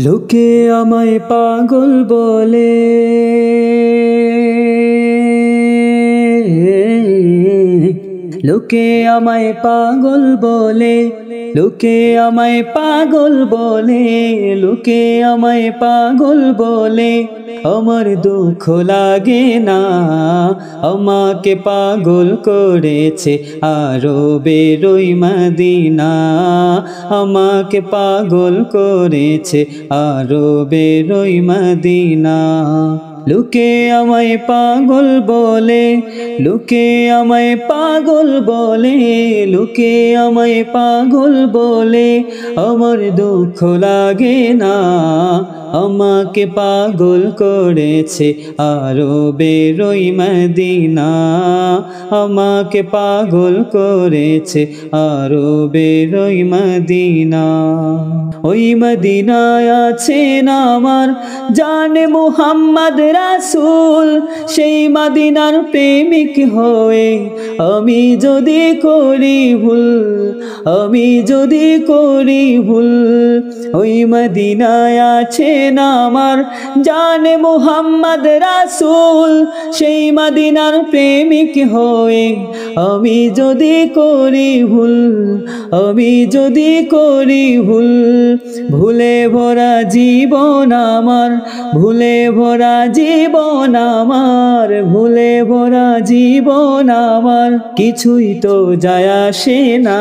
লোকে আমায় পাগল বলে, লোকে আমায় পাগল বলে, লোকে আমায় পাগল বলে, লোকে আমায় পাগল বলে। আমার দুঃখ লাগে না, আমাকে পাগল করেছে আরবের ওই মদিনা। আমাকে পাগল করেছে আরবের ওই মদিনা। লোকে আমায় পাগল বলে, লোকে আমায় পাগল বলে, লোকে আমায় পাগল বলে। আমার দুঃখ লাগে না, আমাকে পাগল করেছে আরবের ওই মদিনা। আমাকে পাগল করেছে আরবের ওই মদিনা। ওই মদিনায় আছেন আমার জানে মুহাম্মদ রাসূল। সেই মদিনার প্রেমিক হয়ে আমি যদি করি ভুল, আমি যদি করি ভুল। ওই মদিনায় আছেন আমার জানে মুহাম্মদ রাসূল। সেই মদিনার প্রেমিক হয়ে আমি যদি করি ভুল, আমি যদি করি ভুল। ভুলে ভরা জীবন আমার, ভুলে ভরা জীবন আমার, ভুলে ভরা জীবন আমার। কিছুই তো যায় আসে না,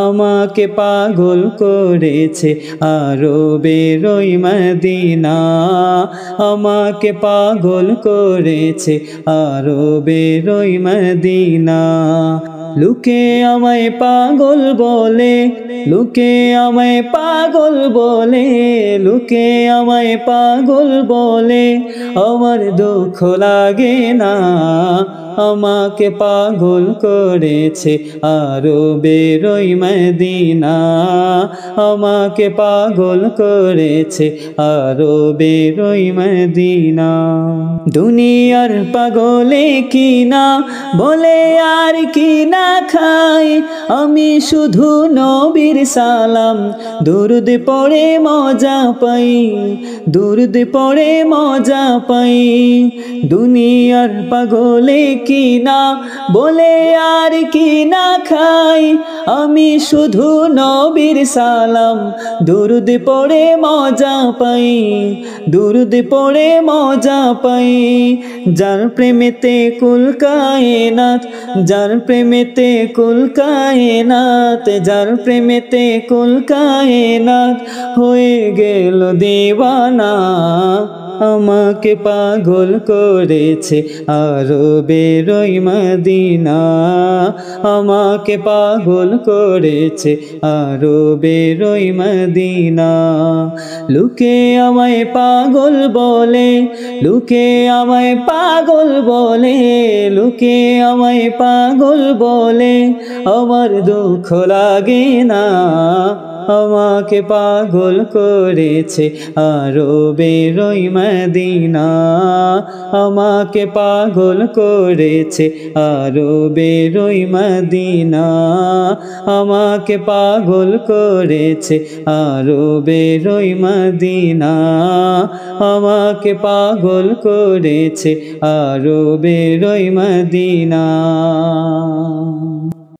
আমাকে পাগল করেছে আরবের ওই মদিনা। আমাকে পাগল করেছে আরবের ওই মদিনা। লোকে আমায় পাগল বলে, লোকে আমায় পাগল বলে, লোকে আমায় পাগল বলে। আমার দুঃখ লাগে না, আমাকে পাগল করেছে আরবের ওই মদিনা। আমাকে পাগল করেছে আরবের ওই মদিনা। দুনিয়ার পাগলে কিনা বলে আর কি না খাই, আমি শুধু নবীর সালাম দুরুদ পড়ে মজা পাই, দুরুদ পড়ে মজা পাই। দুনিয়ার পাগলে কিনা বলে আর কি না খাই, আমি শুধু নবীর সালাম দুরুদ পড়ে মজা পাই, দুরুদ পড়ে মজা পাই। যার প্রেমেতে কুল কায়নাত, যার প্রেমেতে কুল কায়নাত, যার প্রেমেতে কুল কায়নাত হয়ে গেল দিওয়ানা। আমাকে পাগল করেছে আরবের ওই মদিনা। আমাকে পাগল করেছে আরবের ওই মদিনা। লোকে আমায় পাগল বলে, লোকে আমায় পাগল বলে, লোকে আমায় পাগল বলে। আমার দুঃখ লাগে না, আমাকে পাগল করেছে আরবের ওই মদিনা। আমাকে পাগল করেছে আরবের ওই মদিনা। আমাকে পাগল করেছে আরবের ওই মদিনা। আমাকে পাগল করেছে আরবের ওই মদিনা।